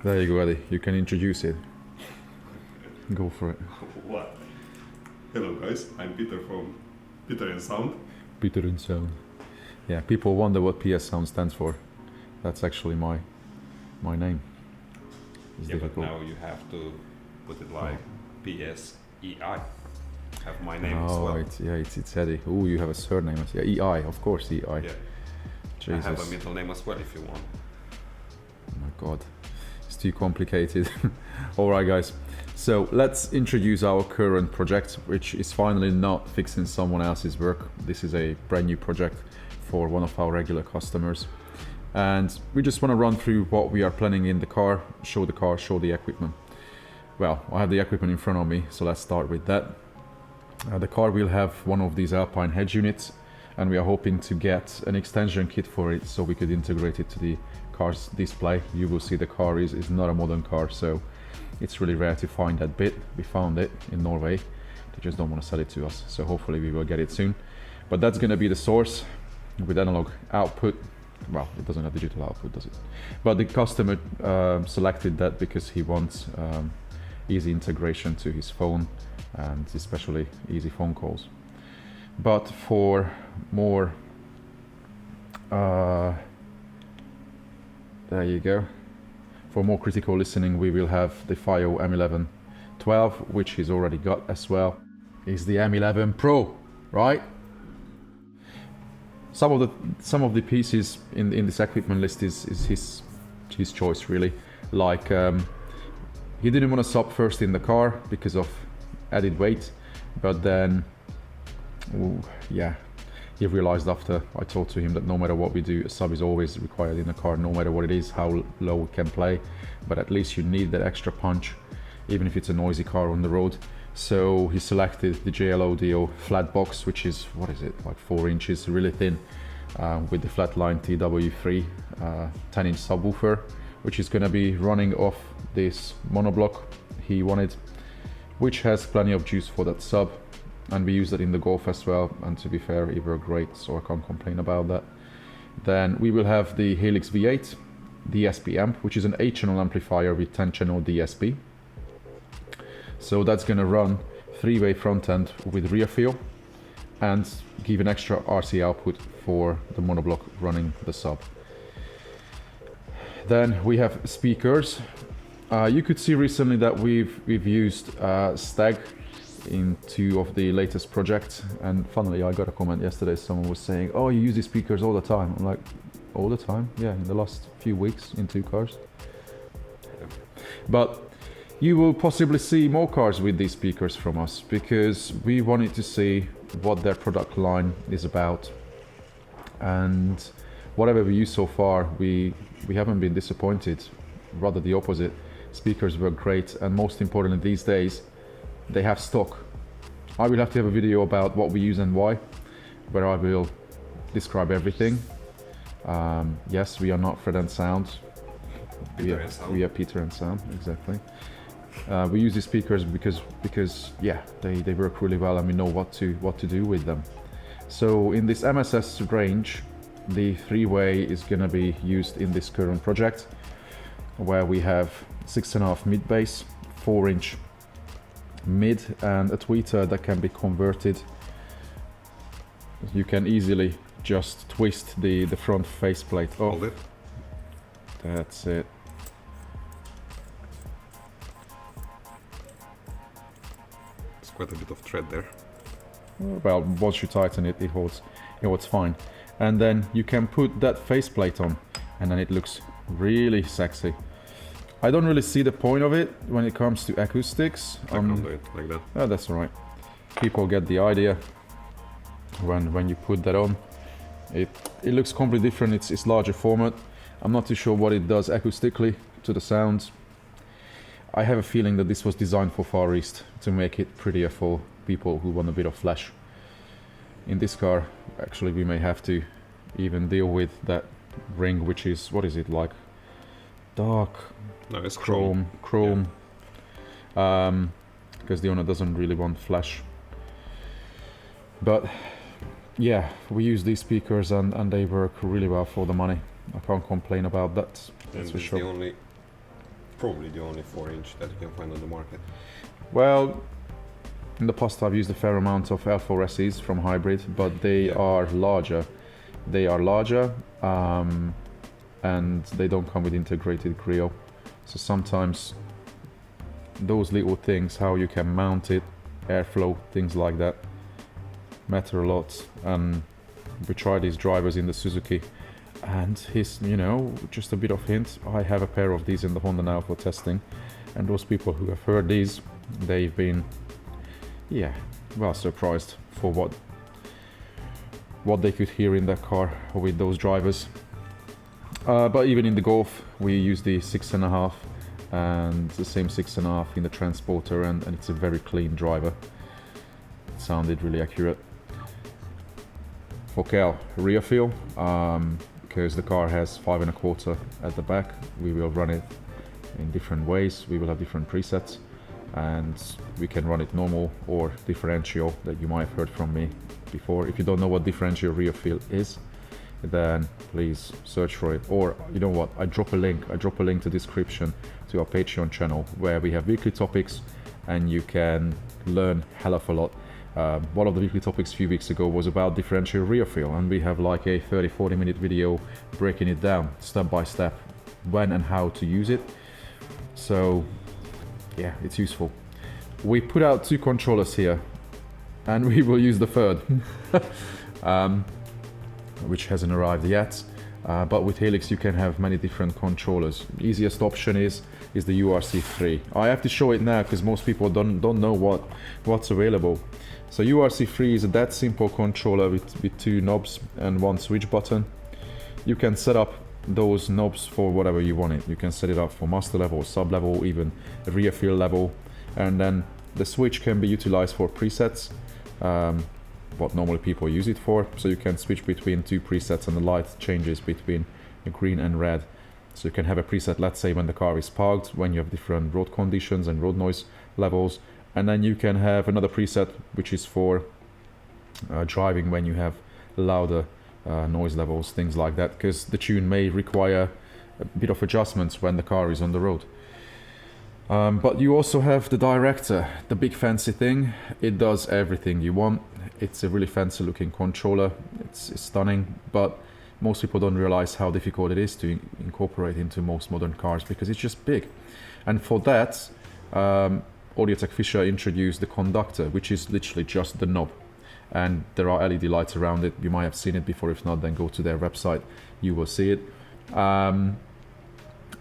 There you go, Eddie. You can introduce it. Go for it. What? Hello guys, I'm Peter from Peter and Sound. Peter and Sound. Yeah, people wonder what PS Sound stands for. That's actually my name. It's Yeah, difficult. but now you have to put it like PSEI. Have my name as Oh, well. it's Eddie. Oh, you have a surname. Yeah, EI, of course, EI. Yeah. Jesus. I have a middle name as well if you want. Oh my god, it's too complicated. Alright guys, so let's introduce our current project, which is finally not fixing someone else's work. This is a brand new project for one of our regular customers. And we just want to run through what we are planning in the car, show the equipment. Well, I have the equipment in front of me, so let's start with that. The car will have one of these Alpine head units, and we are hoping to get an extension kit for it so we could integrate it to the car's display. You will see the car is not a modern car, so it's really rare to find that bit. We found it in Norway. They just don't want to sell it to us, so hopefully we will get it soon. But that's going to be the source with analog output. Well, it doesn't have digital output, does it? But the customer selected that because he wants easy integration to his phone and especially easy phone calls. But for more there you go. For more critical listening, we will have the Fiio M1112, which he's already got as well. Is the M11 Pro, right? Some of the pieces in this equipment list is his choice really. Like he didn't want to sub first in the car because of added weight, but then yeah, he realized after I talked to him that no matter what we do, a sub is always required in a car, no matter what it is, how low we can play, but at least you need that extra punch, even if it's a noisy car on the road. So he selected the JL Audio flat box, which is, what is it, like 4 inches, really thin, with the Flatline TW3 10-inch subwoofer, which is going to be running off this monoblock he wanted, which has plenty of juice for that sub. And we use that in the Golf as well, and to be fair, it worked great, so I can't complain about that. Then we will have the Helix V8 DSP amp, which is an 8-channel amplifier with 10-channel DSP. So that's going to run 3-way front end with rear Fiio and give an extra RC output for the monoblock running the sub. Then we have speakers. You could see recently that we've used Steg in 2 of the latest projects, and funnily I got a comment yesterday, someone was saying, oh, you use these speakers all the time. I'm like, all the time? Yeah, in the last few weeks in 2 cars. But you will possibly see more cars with these speakers from us, because we wanted to see what their product line is about, and whatever we use so far, we haven't been disappointed, rather the opposite. Speakers were great, and most importantly these days, they have stock. I will have to have a video about what we use and why, where I will describe everything. Yes, we are not Fred and Sound. We are Peter and Sound, exactly. We use these speakers because yeah, they work really well, and we know what to do with them. So in this MSS range, the 3-way is going to be used in this current project, where we have 6.5 mid bass, 4-inch mid, and a tweeter that can be converted. You can easily just twist the front faceplate off. Hold it. That's it. It's quite a bit of thread there. Well, once you tighten it, it holds fine. And then you can put that faceplate on, and then it looks really sexy. I don't really see the point of it when it comes to acoustics. I can't do it like that. Oh, that's alright. People get the idea when you put that on. It looks completely different. It's larger format. I'm not too sure what it does acoustically to the sound. I have a feeling that this was designed for Far East to make it prettier for people who want a bit of flash. In this car, actually, we may have to even deal with that ring, which is, what is it, like dark? No, it's chrome. Yeah. Because the owner doesn't really want flash. But yeah, we use these speakers and they work really well for the money. I can't complain about that. And That's for this is sure. the only probably the only 4-inch that you can find on the market. Well, in the past I've used a fair amount of L4SEs from Hybrid, but they are larger. They are larger, and they don't come with integrated Clio. So sometimes those little things, how you can mount it, airflow, things like that, matter a lot. We tried these drivers in the Suzuki, and just a bit of hint, I have a pair of these in the Honda now for testing, and those people who have heard these, they've been, well surprised for what they could hear in that car with those drivers. But even in the Golf, we use the 6.5 and the same 6.5 in the Transporter, and it's a very clean driver. It sounded really accurate. Okay, rear feel, because the car has 5.25 at the back, we will run it in different ways. We will have different presets, and we can run it normal or differential that you might have heard from me before. If you don't know what differential rear feel is, then please search for it. Or you know what, I drop a link to description to our Patreon channel where we have weekly topics and you can learn hell of a lot. One of the weekly topics a few weeks ago was about differential rear feel, and we have like a 30-40 minute video breaking it down step by step when and how to use it. So yeah, it's useful. We put out 2 controllers here and we will use the third, which hasn't arrived yet. But with Helix you can have many different controllers. Easiest option is the URC3. I have to show it now because most people don't know what's available. So URC3 is a that simple controller with 2 knobs and 1 switch button. You can set up those knobs for whatever you want it. You can set it up for master level, sub level, even rear feel level, and then the switch can be utilized for presets, what normally people use it for. So you can switch between 2 presets and the light changes between green and red. So you can have a preset, let's say when the car is parked, when you have different road conditions and road noise levels, and then you can have another preset which is for driving when you have louder noise levels, things like that, because the tune may require a bit of adjustments when the car is on the road. But you also have the Director, the big fancy thing. It does everything you want. It's a really fancy looking controller. It's stunning, but most people don't realize how difficult it is to incorporate into most modern cars because it's just big. And for that, Audiotech Fisher introduced the Conductor, which is literally just the knob. And there are LED lights around it. You might have seen it before. If not, then go to their website. You will see it. And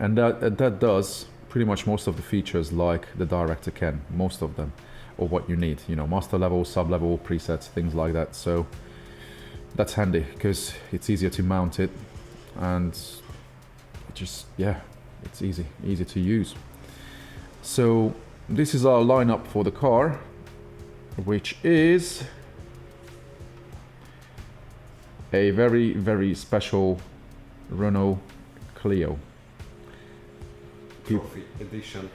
that does pretty much most of the features like the Director can. Most of them, or what you need. Master level, sub level, presets, things like that. So that's handy because it's easier to mount it, and it's easy to use. So this is our lineup for the car, which is a very, very special Renault Clio. Trophy edition.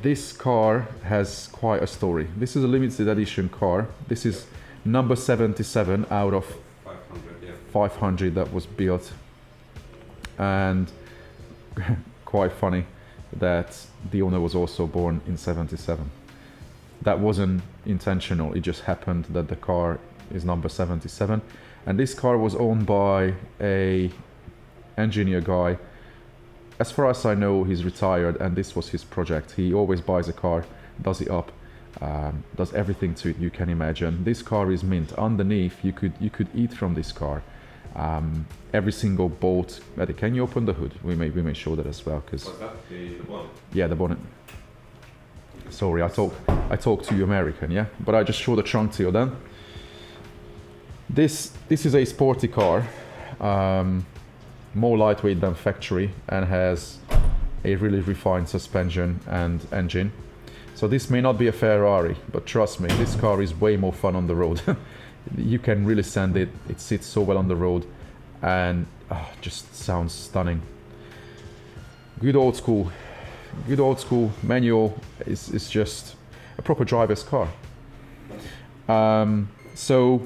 This car has quite a story. This is a limited edition car. This is number 77 out of 500 that was built. And quite funny that the owner was also born in 77. That wasn't intentional. It just happened that the car is number 77. And this car was owned by a engineer guy. As far as I know, he's retired and this was his project. He always buys a car, does it up, does everything to it you can imagine. This car is mint. Underneath, you could eat from this car. Every single bolt. Eddie, can you open the hood? We may show that as well, because the bonnet? Yeah, the bonnet. Sorry, I talk to you American, yeah. But I just show the trunk to you then. This is a sporty car, more lightweight than factory, and has a really refined suspension and engine. So this may not be a Ferrari, but trust me, this car is way more fun on the road. You can really send it. It sits so well on the road, and just sounds stunning. Good old school manual is just a proper driver's car. So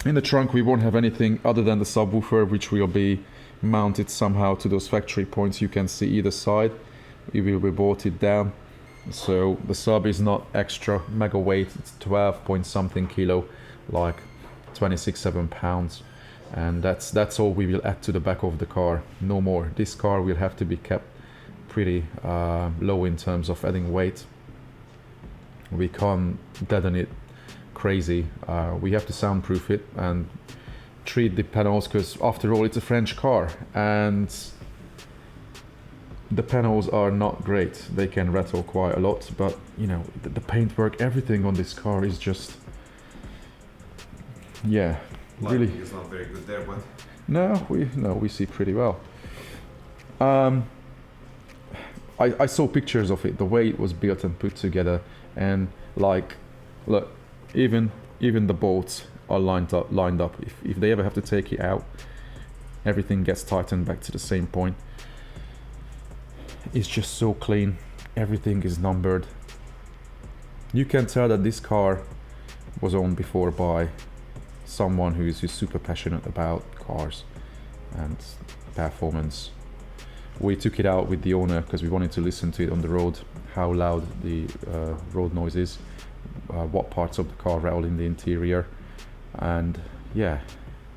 in the trunk we won't have anything other than the subwoofer, which will be mounted somehow to those factory points you can see either side. we will be brought it down. So the sub is not extra mega weight, it's 12 point something kilo, like 26-7 pounds, and that's all we will add to the back of the car, no more. This car will have to be kept pretty low in terms of adding weight. We can't deaden it crazy. We have to soundproof it and treat the panels, because after all it's a French car and the panels are not great. They can rattle quite a lot, but you know, the paintwork, everything on this car is just, yeah, Lighting really. is not very good there, but No, we see pretty well. I saw pictures of it, the way it was built and put together, and like, look, even the bolts are lined up. If they ever have to take it out, everything gets tightened back to the same point. It's just so clean. Everything is numbered. You can tell that this car was owned before by someone who's super passionate about cars and performance. We took it out with the owner because we wanted to listen to it on the road, how loud the road noise is, what parts of the car rattle in the interior, and yeah,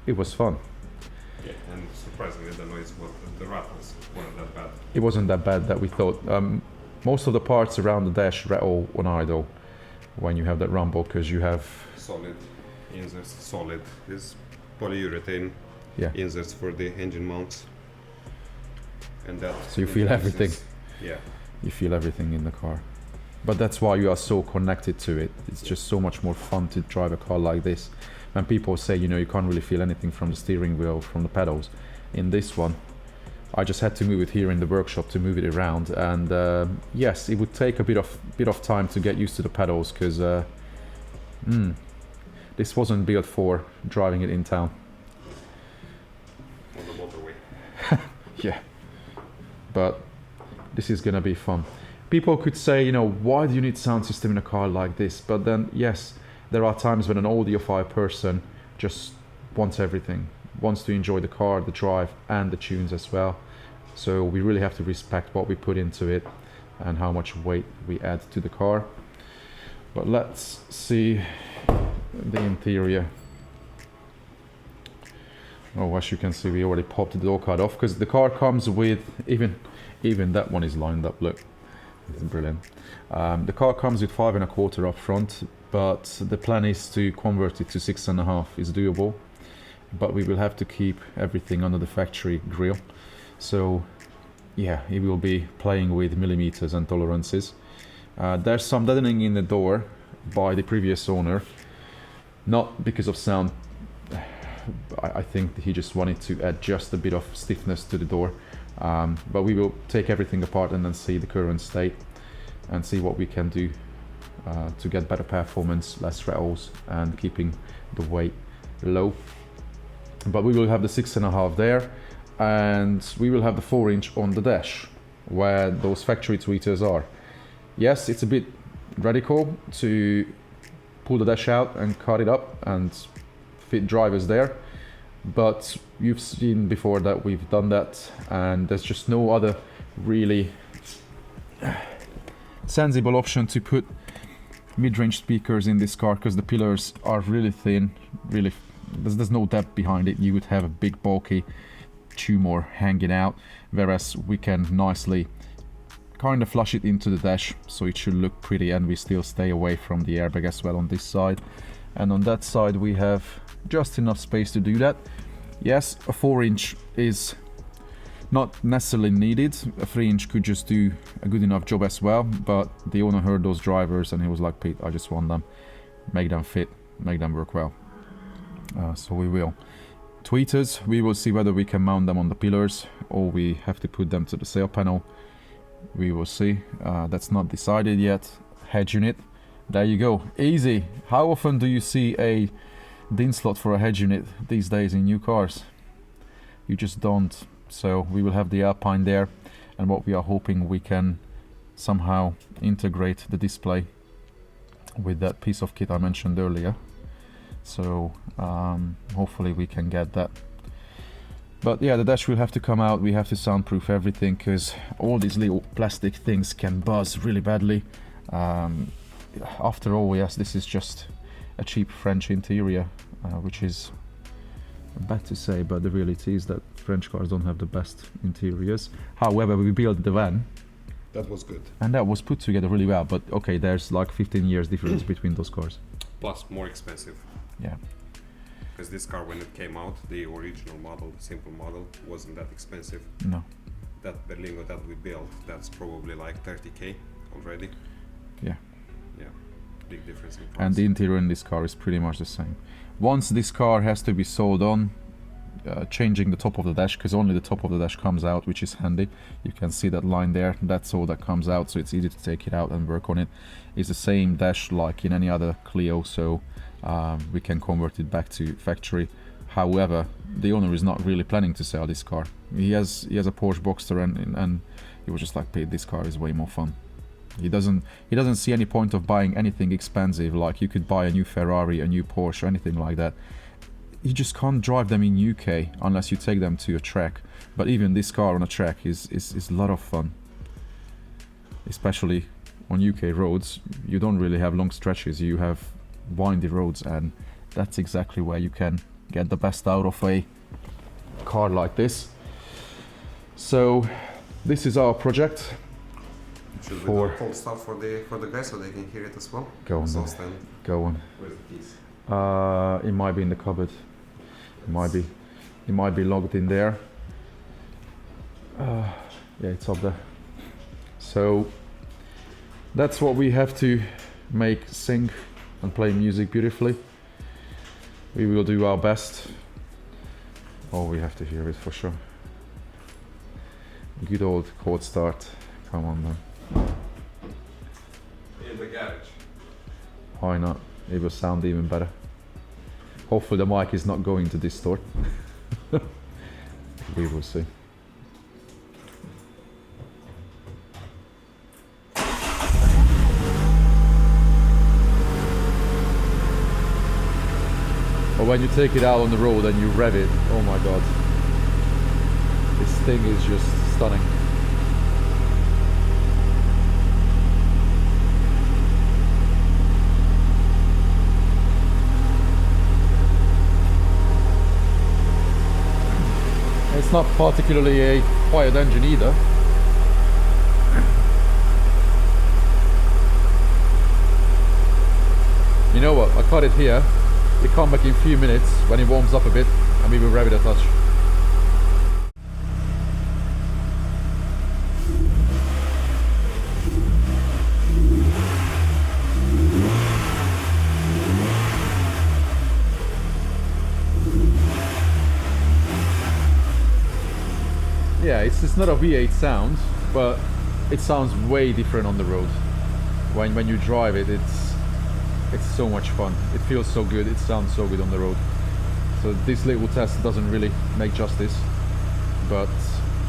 it was fun. yeah, and surprisingly the noise, the rattles weren't that bad. It wasn't that bad that we thought. Most of the parts around the dash rattle on idle when you have that rumble, because you have Solid inserts, solid is polyurethane yeah. inserts for the engine mounts, and that. So you feel everything. Yeah. You feel everything in the car. But that's why you are so connected to it. It's just so much more fun to drive a car like this. When people say, you know, you can't really feel anything from the steering wheel, from the pedals. In this one, I just had to move it here in the workshop to move it around. And yes, it would take a bit of time to get used to the pedals, because this wasn't built for driving it in town. On the motorway. Yeah. But this is gonna be fun. People could say, you know, why do you need sound system in a car like this? But then, yes, there are times when an audiophile person just wants everything, wants to enjoy the car, the drive, and the tunes as well. So we really have to respect what we put into it and how much weight we add to the car. But let's see the interior. Oh, as you can see, we already popped the door card off, because the car comes with, even that one is lined up, look. It's brilliant. The car comes with 5 1/4 up front, but the plan is to convert it to 6 1/2. It's doable, but we will have to keep everything under the factory grille. So yeah, it will be playing with millimeters and tolerances. There's some deadening in the door by the previous owner, not because of sound. I think he just wanted to add just a bit of stiffness to the door. But we will take everything apart and then see the current state and see what we can do to get better performance, less rattles, and keeping the weight low. But we will have the 6 1/2 there, and we will have the 4-inch on the dash where those factory tweeters are. Yes, it's a bit radical to pull the dash out and cut it up and fit drivers there, but you've seen before that we've done that, and there's just no other really sensible option to put mid-range speakers in this car, because the pillars are really thin, really there's no depth behind it. You would have a big bulky tumor hanging out, whereas we can nicely kind of flush it into the dash, so it should look pretty, and we still stay away from the airbag as well on this side. And on that side we have just enough space to do that. Yes, a 4-inch is not necessarily needed. A 3-inch could just do a good enough job as well, but the owner heard those drivers and he was like, Pete, I just want them, make them fit, make them work well. So we will. Tweeters, we will see whether we can mount them on the pillars or we have to put them to the sail panel. We will see. That's not decided yet. Head unit, there you go, easy. How often do you see a DIN slot for a head unit these days in new cars? You just don't. So we will have the Alpine there, and what we are hoping we can somehow integrate the display with that piece of kit I mentioned earlier. So hopefully we can get that. But yeah, the dash will have to come out. We have to soundproof everything because all these little plastic things can buzz really badly. After all, yes, this is just a cheap French interior, which is bad to say, but the reality is that French cars don't have the best interiors. However, we built the van. That was good. And that was put together really well, but okay, there's like 15 years difference between those cars. Plus more expensive. Yeah. Because this car, when it came out, the original model, the simple model, wasn't that expensive. No. That Berlingo that we built, that's probably like 30k already. Yeah. Yeah, big difference in price. And the interior in this car is pretty much the same. Once this car has to be sold on, changing the top of the dash, because only the top of the dash comes out, which is handy. You can see that line there, that's all that comes out, so it's easy to take it out and work on it. It's the same dash like in any other Clio, so we can convert it back to factory. However, the owner is not really planning to sell this car. He has a Porsche Boxster, and he was just like, "Hey, this car is way more fun." He doesn't see any point of buying anything expensive, like you could buy a new Ferrari, a new Porsche, or anything like that. You just can't drive them in UK unless you take them to a track. But even this car on a track is a lot of fun. Especially on UK roads, you don't really have long stretches, you have windy roads, and that's exactly where you can get the best out of a car like this. So this is our project. Should we do cold stuff for the guys so they can hear it as well? Go on then. Go on. Where's the keys? It might be in the cupboard. It might be logged in there. Yeah, it's up there. So that's what we have to make sing and play music beautifully. We will do our best. Oh, we have to hear it for sure. Good old chord start. Come on then. In the garage. Why not? It will sound even better. Hopefully the mic is not going to distort. We will see. But when you take it out on the road and you rev it, oh my god. This thing is just stunning. It's not particularly a quiet engine either. You know what, I cut it here. We come back in a few minutes when it warms up a bit and we will rev it a touch. Yeah, it's not a V8 sound, but it sounds way different on the road. When you drive it, it's so much fun. It feels so good, it sounds so good on the road. So this little test doesn't really make justice, but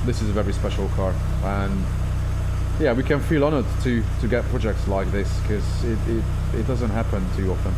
this is a very special car, and yeah, we can feel honored to get projects like this, because it doesn't happen too often.